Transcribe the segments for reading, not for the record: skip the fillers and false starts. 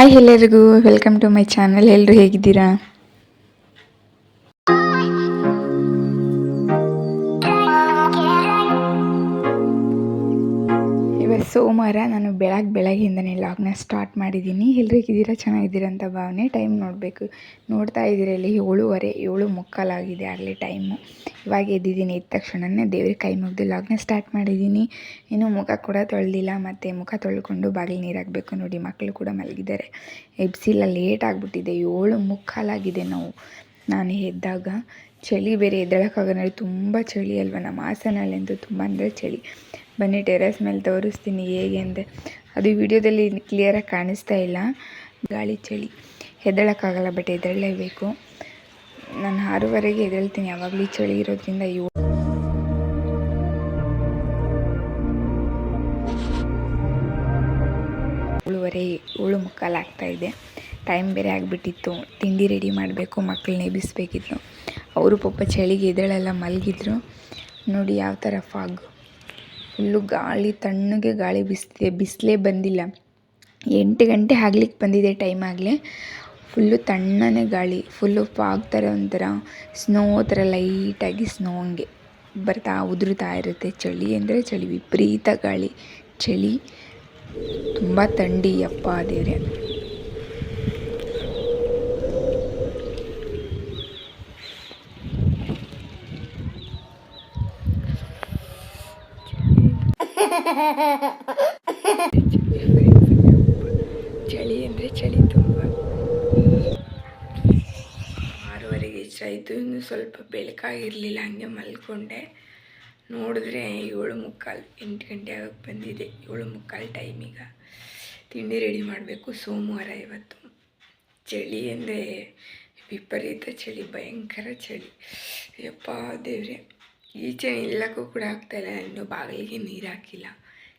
Hi ಎಲ್ಲರಿಗೂ welcome to my channel. ಎಲ್ಲರೂ ಹೇಗಿದ್ದೀರಾ? ಇವತ್ತು ಸೋಮವಾರ. ನಾನು ಬೆಳಗ್ಗೆಯಿಂದನೇ ಲಾಗ್ನ ಸ್ಟಾರ್ಟ್ ಮಾಡಿದ್ದೀನಿ. ಎಲ್ಲರೂ ಹೇಗಿದ್ದೀರಾ? ಚೆನ್ನಾಗಿದ್ದೀರಾ ಅಂತ ಭಾವನೆ. ಟೈಮ್ ನೋಡ್ತಾ ಇದ್ದೀರಾ ಇಲ್ಲಿ 7:15 7:45 ಆಗಿದೆ ಆಗಲೇ ಟೈಮು. ಇವಾಗ ಎದ್ದಿದ್ದೀನಿ. ಎದ್ದ ತಕ್ಷಣವೇ ದೇವ್ರಿಗೆ ಕೈ ಮುಗಿದು ಲಾಗ್ನ ಸ್ಟಾರ್ಟ್ ಮಾಡಿದ್ದೀನಿ. ಇನ್ನೂ ಮುಖ ಕೂಡ ತೊಳೆದಿಲ್ಲ. ಮತ್ತು ಮುಖ ತೊಳ್ಕೊಂಡು ಬಾಗಿಲು ನೀರು ಹಾಕಬೇಕು. ನೋಡಿ, ಮಕ್ಕಳು ಕೂಡ ಮಲಗಿದ್ದಾರೆ. ಎಬ್ಸಿಲ್ಲ, ಲೇಟ್ ಆಗಿಬಿಟ್ಟಿದೆ. 7:45 ಆಗಿದೆ ನಾನು ಎದ್ದಾಗ. ಚಳಿ ಬೇರೆ, ಎದ್ದೇಳೋಕ್ಕಾಗಲ್ಲ. ತುಂಬ ಚಳಿ ಅಲ್ವ ನಮ್ಮ ಹಾಸನಲ್ಲಂತೂ ತುಂಬ ಅಂದರೆ ಚಳಿ. ಬನ್ನಿ ಟೆರೆಸ್ ಮೇಲೆ ತೋರಿಸ್ತೀನಿ ಹೇಗೆ ಅಂದರೆ. ಅದು ವಿಡಿಯೋದಲ್ಲಿ ಕ್ಲಿಯರಾಗಿ ಕಾಣಿಸ್ತಾ ಇಲ್ಲ, ಗಾಳಿ ಚಳಿ. ಎದ್ದೇಳೋಕ್ಕಾಗಲ್ಲ, ಬಟ್ ಎದ್ದೇಳಲೇಬೇಕು. ನಾನು 6:30ಗೆ ಎದ್ದೇಳ್ತೀನಿ. ಯಾವಾಗಲೂ ಚಳಿ ಇರೋದ್ರಿಂದ 7:45 ಆಗ್ತಾಯಿದೆ. ಟೈಮ್ ಬೇರೆ ಆಗಿಬಿಟ್ಟಿತ್ತು. ತಿಂಡಿ ರೆಡಿ ಮಾಡಬೇಕು, ಮಕ್ಕಳನ್ನ ಎಬ್ಬಿಸ್ಬೇಕಿತ್ತು. ಅವರು ಪಾಪ ಚಳಿಗೆ ಎದ್ದೇಳೆಲ್ಲ ಮಲಗಿದ್ರು. ನೋಡಿ ಯಾವ ಥರ ಫಾಗ್, ಫುಲ್ಲು ಗಾಳಿ, ತಣ್ಣಗೆ ಗಾಳಿ ಬೀಸ್ತಿದೆ. ಬಿಸಿಲೇ ಬಂದಿಲ್ಲ. 8 ಗಂಟೆ ಆಗ್ಲಿಕ್ಕೆ ಬಂದಿದೆ ಟೈಮ್ ಆಗಲೇ. ಫುಲ್ಲು ತಣ್ಣನೆ ಗಾಳಿ, ಫುಲ್ಲು ಫಾಗ್ ಥರ, ಒಂಥರ ಸ್ನೋ ಥರ, ಲೈಟಾಗಿ ಸ್ನೋ ಹಂಗೆ ಉದುರುತ್ತಾ ಇರುತ್ತೆ. ಚಳಿ ಅಂದರೆ ಚಳಿ, ವಿಪರೀತ ಗಾಳಿ, ಚಳಿ, ತುಂಬ ಥಂಡಿ. ಯಪ್ಪ ದೇವ್ರೆ. ಚಳಿ ಅಂದರೆ ಚಳಿ ತುಂಬ. 6:30ಗೆ ಎಷ್ಟಾಯಿತು. ಇನ್ನು ಸ್ವಲ್ಪ ಬೆಳಕಾಗಿರಲಿಲ್ಲ, ಹಂಗೆ ಮಲ್ಕೊಂಡೆ. ನೋಡಿದ್ರೆ 7:45 8 ಗಂಟೆ ಆಗಕ್ಕೆ ಬಂದಿದೆ. 7:45 ಟೈಮೀಗ. ತಿಂಡಿ ರೆಡಿ ಮಾಡಬೇಕು. ಸೋಮವಾರ ಇವತ್ತು. ಚಳಿ ಅಂದರೆ ವಿಪರೀತ ಚಳಿ, ಭಯಂಕರ ಚಳಿ. ಯಪ್ಪ ದೇವ್ರೆ, ಈಚೆ ನಿಲ್ಲಕ್ಕೂ ಕೂಡ ಆಗ್ತಾಯಿಲ್ಲ. ಇನ್ನೂ ಬಾಗಿಲಿಗೆ ನೀರು ಹಾಕಿಲ್ಲ.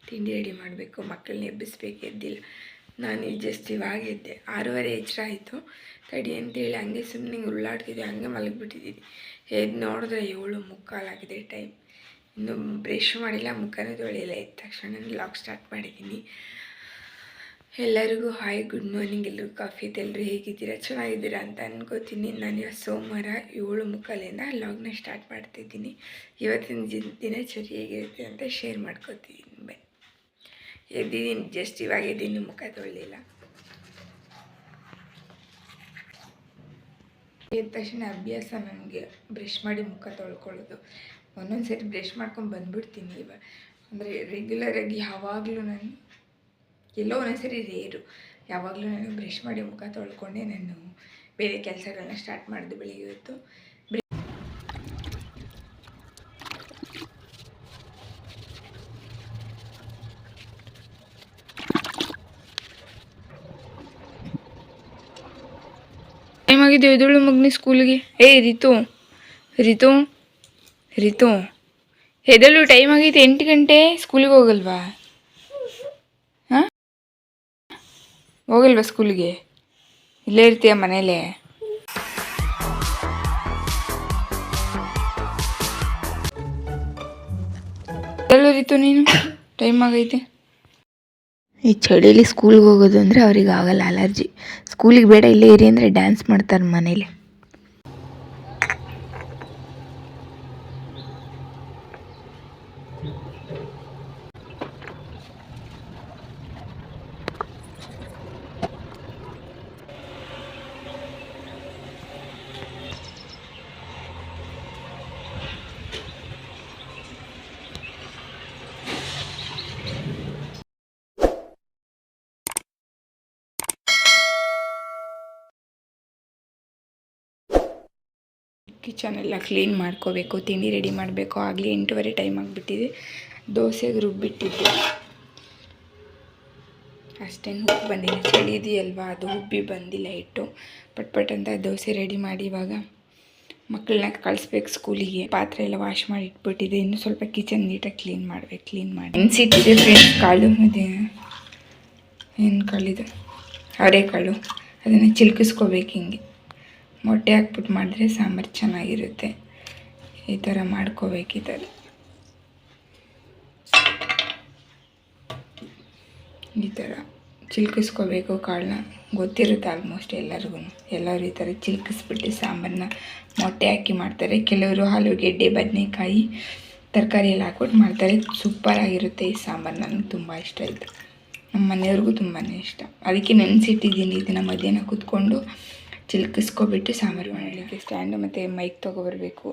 ತಿಂಡಿ ರೆಡಿ ಮಾಡಬೇಕು, ಮಕ್ಕಳನ್ನ ಎಬ್ಬಿಸ್ಬೇಕು. ಎದ್ದಿಲ್ಲ. ನಾನು ಜಸ್ಟ್ ಇವಾಗ ಎದ್ದೆ. 6:30 ಎಚ್ಚರ ಆಯಿತು. ತಡಿ ಅಂತೇಳಿ ಹಂಗೆ ಸುಮ್ಮನೆ ಉರುಳಾಡ್ತಿದ್ದೆ, ಹಂಗೆ ಮಲಗಿಬಿಟ್ಟಿದ್ದೀನಿ. ಎದ್ದು ನೋಡಿದ್ರೆ 7:45 ಆಗಿದೆ ಟೈಮ್. ಇನ್ನು ಬ್ರಷ್ ಮಾಡಿಲ್ಲ, ಮುಖನೂ ತೊಳೆಯಿಲ್ಲ. ಎದ್ದ ತಕ್ಷಣ ಲಾಗ್ ಸ್ಟಾರ್ಟ್ ಮಾಡಿದ್ದೀನಿ. ಎಲ್ಲರಿಗೂ ಹಾಯ್, ಗುಡ್ ಮಾರ್ನಿಂಗ್. ಎಲ್ಲರಿಗೂ ಕಾಫಿ ಐತೆ. ಎಲ್ಲರೂ ಹೇಗಿದ್ದೀರಾ? ಚೆನ್ನಾಗಿದ್ದೀರಾ ಅಂತ ಅನ್ಕೋತೀನಿ. ನಾನು ಇವತ್ತು ಸೋಮವಾರ 7:45 ಲಾಗ್ನ ಸ್ಟಾರ್ಟ್ ಮಾಡ್ತಿದ್ದೀನಿ. ಇವತ್ತಿನ ದಿನಚರಿ ಹೇಗಿರುತ್ತೆ ಅಂತ ಶೇರ್ ಮಾಡ್ಕೋತಿದ್ದೀನಿ. ಬನ್ನಿ. ಎದ್ದಿದ್ದೀನಿ, ಜಸ್ಟ್ ಇವಾಗ ಎದ್ದೀನಿ, ಮುಖ ತೊಳೆದಿಲ್ಲ. ಎದ್ದ ತಕ್ಷಣ ಅಭ್ಯಾಸ ನನಗೆ ಬ್ರಷ್ ಮಾಡಿ ಮುಖ ತೊಳ್ಕೊಳ್ಳೋದು. ಒಂದೊಂದು ಸರಿ ಬ್ರಷ್ ಮಾಡ್ಕೊಂಡು ಬಂದುಬಿಡ್ತೀನಿ. ಇವಾಗ ಅಂದರೆ ರೆಗ್ಯುಲರಾಗಿ ಯಾವಾಗಲೂ ನಾನು ಎಲ್ಲೋ ಒಂದೊಂದು ಸರಿ ರೇರು. ಯಾವಾಗಲೂ ನಾನು ಬ್ರಷ್ ಮಾಡಿ ಮುಖ ತೊಳ್ಕೊಂಡೆ ನಾನು ಬೇರೆ ಕೆಲಸಗಳನ್ನ ಸ್ಟಾರ್ಟ್ ಮಾಡಿದೆ ಬೆಳಿಗ್ಗೆ ಹೊತ್ತು. ಟೈಮ್ ಆಗಿದೆ. ಎದುಳು ಮಗನಿ ಸ್ಕೂಲಿಗೆ. ರಿತು ರಿತು ರಿತು ಎದಳು, ಟೈಮ್ ಆಗೈತೆ. 8 ಗಂಟೆ. ಸ್ಕೂಲಿಗೆ ಹೋಗಲ್ವಾ? ಹಾಂ, ಹೋಗಲ್ವಾ ಸ್ಕೂಲಿಗೆ? ಇಲ್ಲೇ ಇರ್ತೀಯ ಮನೇಲೆ? ಎದಳು ರಿತು ನೀನು, ಟೈಮ್ ಆಗೈತೆ. ಈ ಚಳಿಯಲ್ಲಿ ಸ್ಕೂಲ್ಗೆ ಹೋಗೋದು ಅಂದರೆ ಅವ್ರಿಗೆ ಆಗಲ್ಲ, ಅಲರ್ಜಿ. ಸ್ಕೂಲಿಗೆ ಬೇಡ, ಇಲ್ಲೇ ಇರಿ ಅಂದರೆ ಡ್ಯಾನ್ಸ್ ಮಾಡ್ತಾರೆ ಮನೇಲಿ. ಕಿಚನ್ ಎಲ್ಲ ಕ್ಲೀನ್ ಮಾಡ್ಕೋಬೇಕು, ತಿಂಡಿ ರೆಡಿ ಮಾಡಬೇಕು. ಆಗಲಿ 8:15 ಟೈಮ್ ಆಗಿಬಿಟ್ಟಿದೆ. ದೋಸೆಗೆ ರುಬ್ಬಿಟ್ಟಿದ್ದೆ, ಅಷ್ಟೇನು ಉಪ್ಪು ಬಂದಿಲ್ಲ. ಚಳಿ ಇದೆಯಲ್ವಾ, ಅದು ಉಬ್ಬಿ ಬಂದಿಲ್ಲ ಹಿಟ್ಟು. ಪಟ್ ಅಂತ ದೋಸೆ ರೆಡಿ ಮಾಡಿ ಇವಾಗ ಮಕ್ಕಳನ್ನ ಕಳಿಸ್ಬೇಕು ಸ್ಕೂಲಿಗೆ. ಪಾತ್ರೆ ಎಲ್ಲ ವಾಶ್ ಮಾಡಿ ಇಟ್ಬಿಟ್ಟಿದೆ. ಇನ್ನೂ ಸ್ವಲ್ಪ ಕಿಚನ್ ನೀಟಾಗಿ ಕ್ಲೀನ್ ಮಾಡಿ ನೆನೆಸಿಟ್ಟಿದೆ ಫ್ರೆಂಡ್ಸ್. ಕಾಳು ಮತ್ತು ಏನು ಕಾಳಿದು, ಅವರೆಕಾಳು, ಅದನ್ನು ಚಿಲ್ಕಿಸ್ಕೋಬೇಕು. ಹಿಂಗೆ ಮೊಟ್ಟೆ ಹಾಕ್ಬಿಟ್ಟು ಮಾಡಿದ್ರೆ ಸಾಂಬಾರು ಚೆನ್ನಾಗಿರುತ್ತೆ. ಈ ಥರ ಮಾಡ್ಕೋಬೇಕು. ಈ ಥರ ಈ ಥರ ಚಿಲ್ಕಿಸ್ಕೋಬೇಕು ಕಾಳನ್ನ. ಗೊತ್ತಿರುತ್ತೆ ಆಲ್ಮೋಸ್ಟ್ ಎಲ್ಲರಿಗೂ. ಎಲ್ಲರೂ ಈ ಥರ ಚಿಲ್ಕಿಸ್ಬಿಟ್ಟು ಸಾಂಬಾರನ್ನ ಮೊಟ್ಟೆ ಹಾಕಿ ಮಾಡ್ತಾರೆ. ಕೆಲವರು ಆಲೂಗೆಡ್ಡೆ, ಬದನೆಕಾಯಿ, ತರಕಾರಿ ಎಲ್ಲ ಹಾಕ್ಬಿಟ್ಟು ಮಾಡ್ತಾರೆ. ಸೂಪರಾಗಿರುತ್ತೆ ಈ ಸಾಂಬಾರು. ನನಗೆ ತುಂಬ ಇಷ್ಟ ಆಯಿತು. ನಮ್ಮ ಮನೆಯವ್ರಿಗೂ ತುಂಬಾ ಇಷ್ಟ. ಅದಕ್ಕೆ ನೆನೆಸಿಟ್ಟಿದ್ದೀನಿ. ಇದನ್ನು ಮಧ್ಯಾಹ್ನ ಕೂತ್ಕೊಂಡು ಚಿಲ್ಕಿಸ್ಕೊಬಿಟ್ಟು ಸಾಂಬಾರು ಮಾಡಲಿಕ್ಕೆ. ಸ್ಟ್ಯಾಂಡು ಮತ್ತು ಮೈಕ್ ತೊಗೊಬರ್ಬೇಕು.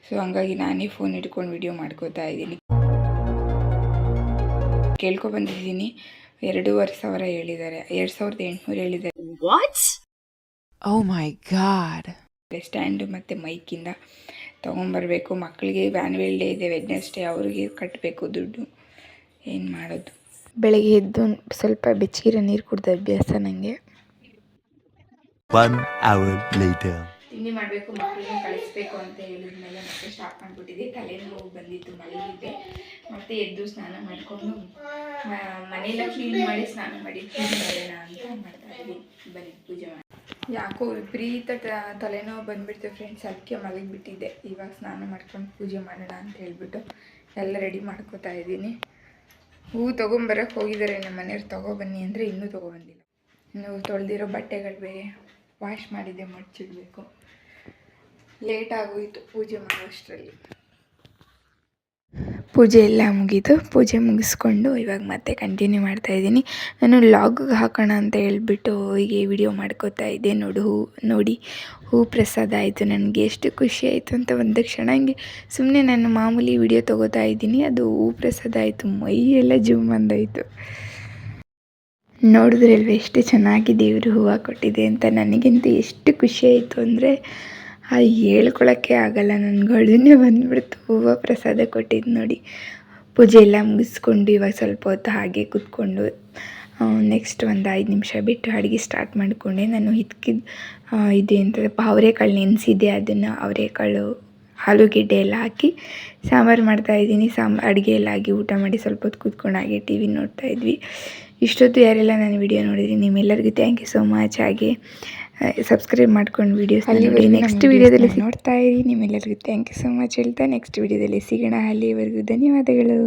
ಸೊ ಹಂಗಾಗಿ ನಾನೇ ಫೋನ್ ಹಿಡ್ಕೊಂಡು ವಿಡಿಯೋ ಮಾಡ್ಕೋತಾ ಇದ್ದೀನಿ. ಕೇಳ್ಕೊಬಂದಿದ್ದೀನಿ. 2,500 ಹೇಳಿದ್ದಾರೆ. 2,800 ಹೇಳಿದ್ದಾರೆ. What? Oh my god. Stand ಮತ್ತು ಮೈಕಿಂದ ತೊಗೊಂಬರ್ಬೇಕು. ಮಕ್ಕಳಿಗೆ ಆ್ಯನ್ಯುವಲ್ ಡೇ ಇದೆ ವೆಡ್ನೆಸ್ಡೇ, ಅವ್ರಿಗೆ ಕಟ್ಟಬೇಕು ದುಡ್ಡು. ಏನು ಮಾಡೋದು. ಬೆಳಗ್ಗೆ ಎದ್ದು ಸ್ವಲ್ಪ ಬೆಚ್ಚಗಿರೋ ನೀರು ಕುಡ್ದು ಅಭ್ಯಾಸ ನನಗೆ. 1 hour later. ತಿಂಡಿ ಮಾಡಬೇಕು, ಮಕ್ಕಳಿಗೆ ಕಳಿಸ್ಬೇಕು ಅಂತ ಹೇಳಿದ ಮೇಲೆ ಮತ್ತೆ ಸ್ಟಾರ್ಟ್ ಮಾಡಿಬಿಟ್ಟಿದ್ದೆ. ತಲೆನೋವು ಬಂದಿತ್ತು, ಮಲಗಿದ್ದೆ. ಮತ್ತೆ ಎದ್ದು ಸ್ನಾನ ಮಾಡಿಕೊಂಡು ಮನೆಯೆಲ್ಲ ಕ್ಲೀನ್ ಮಾಡಿ ಸ್ನಾನ ಮಾಡಿ ಪೂಜೆ ಮಾಡೋಣ ಅಂತ ಮಾಡ್ತಾ ಇದ್ದೀನಿ. ಬನ್ನಿ ಪೂಜೆ ಮಾಡಿ. ಯಾಕೋ ವಿಪರೀತ ತಲೆನೋವು ಬಂದುಬಿಡ್ತು ಫ್ರೆಂಡ್ಸ್. ಅದಕ್ಕೆ ಮಲಗಿಬಿಟ್ಟಿದ್ದೆ. ಇವಾಗ ಸ್ನಾನ ಮಾಡ್ಕೊಂಡು ಪೂಜೆ ಮಾಡೋಣ ಅಂತ ಹೇಳ್ಬಿಟ್ಟು ಎಲ್ಲ ರೆಡಿ ಮಾಡ್ಕೋತಾ ಇದ್ದೀನಿ. ಹೂವು ತೊಗೊಂಬರೋಕ್ಕೆ ಹೋಗಿದ್ದಾರೆ ನಮ್ಮ ಮನೆಯವ್ರು. ತೊಗೊಬನ್ನಿ ಅಂದರೆ ಇನ್ನೂ ತೊಗೊಬಂದಿಲ್ಲ. ಇನ್ನು ತೊಳೆದಿರೋ ಬಟ್ಟೆಗಳು ಬೇರೆ ವಾಶ್ ಮಾಡಿದ್ದೆ, ಮಡ್ಚಿಡಬೇಕು. ಲೇಟ್ ಆಗೋಯಿತು ಪೂಜೆ ಮಾಡೋಷ್ಟರಲ್ಲಿ. ಪೂಜೆ ಎಲ್ಲ ಮುಗೀತು. ಪೂಜೆ ಮುಗಿಸ್ಕೊಂಡು ಇವಾಗ ಮತ್ತೆ ಕಂಟಿನ್ಯೂ ಮಾಡ್ತಾಯಿದ್ದೀನಿ. ನಾನು ಲಾಗಿಗೆ ಹಾಕೋಣ ಅಂತ ಹೇಳ್ಬಿಟ್ಟು ಹೀಗೆ ವಿಡಿಯೋ ಮಾಡ್ಕೋತಾ ಇದ್ದೆ. ನೋಡಿ ಹೂ ಪ್ರಸಾದ ಆಯಿತು. ನನಗೆ ಎಷ್ಟು ಖುಷಿ ಆಯಿತು ಅಂತ ಒಂದು ಕ್ಷಣ ಹಂಗೆ ಸುಮ್ಮನೆ ನಾನು ಮಾಮೂಲಿ ವಿಡಿಯೋ ತೊಗೋತಾ ಇದ್ದೀನಿ. ಅದು ಹೂ ಪ್ರಸಾದ ಆಯಿತು. ಮೈ ಎಲ್ಲ ಜುಮ್ ಅಂದಾಯಿತು. ನೋಡಿದ್ರಲ್ವ ಎಷ್ಟು ಚೆನ್ನಾಗಿ ದೇವರು ಹೂವು ಕೊಟ್ಟಿದೆ ಅಂತ. ನನಗಂತೂ ಎಷ್ಟು ಖುಷಿ ಆಯಿತು ಅಂದರೆ ಹೇಳ್ಕೊಳಕ್ಕೆ ಆಗಲ್ಲ. ನನಗೆ ಅಳುನೇ ಬಂದುಬಿಡ್ತು. ಹೂವು ಪ್ರಸಾದ ಕೊಟ್ಟಿದ್ದು ನೋಡಿ. ಪೂಜೆ ಎಲ್ಲ ಮುಗಿಸ್ಕೊಂಡು ಇವಾಗ ಸ್ವಲ್ಪ ಹೊತ್ತು ಹಾಗೆ ಕೂತ್ಕೊಂಡು ನೆಕ್ಸ್ಟ್ ಒಂದು 5 ನಿಮಿಷ ಬಿಟ್ಟು ಅಡುಗೆ ಸ್ಟಾರ್ಟ್ ಮಾಡಿಕೊಂಡೆ. ನಾನು ಇದೆ ಅಂತ ಅವರೆಕಾಳು ನೆನೆಸಿದ್ದೆ. ಅದನ್ನು ಅವರೆಕಾಳು, ಆಲೂಗೆಡ್ಡೆ ಎಲ್ಲ ಹಾಕಿ ಸಾಂಬಾರು ಮಾಡ್ತಾಯಿದ್ದೀನಿ. ಅಡುಗೆ ಎಲ್ಲ ಆಗಿ ಊಟ ಮಾಡಿ ಸ್ವಲ್ಪ ಹೊತ್ತು ಕೂತ್ಕೊಂಡು ಹಾಗೆ TV ನೋಡ್ತಾ ಇದ್ವಿ. ಇಷ್ಟೊತ್ತು ಯಾರೆಲ್ಲ ನಾನು ವಿಡಿಯೋ ನೋಡಿದ್ರಿ ನಿಮ್ಮೆಲ್ಲರಿಗೂ ಥ್ಯಾಂಕ್ ಯು ಸೋ ಮಚ್. ಹಾಗೆ ಸಬ್ಸ್ಕ್ರೈಬ್ ಮಾಡ್ಕೊಂಡು ವೀಡಿಯೋಸ್ ನೋಡಿ. ನೆಕ್ಸ್ಟ್ ವೀಡಿಯೋದಲ್ಲಿ ನೋಡ್ತಾ ಇರಿ. ನಿಮ್ಮೆಲ್ಲರಿಗೂ ಥ್ಯಾಂಕ್ ಯು ಸೋ ಮಚ್ ಹೇಳ್ತಾ ನೆಕ್ಸ್ಟ್ ವೀಡಿಯೋದಲ್ಲಿ ಸಿಗೋಣ. ಅಲ್ಲಿವರೆಗೂ ಧನ್ಯವಾದಗಳು.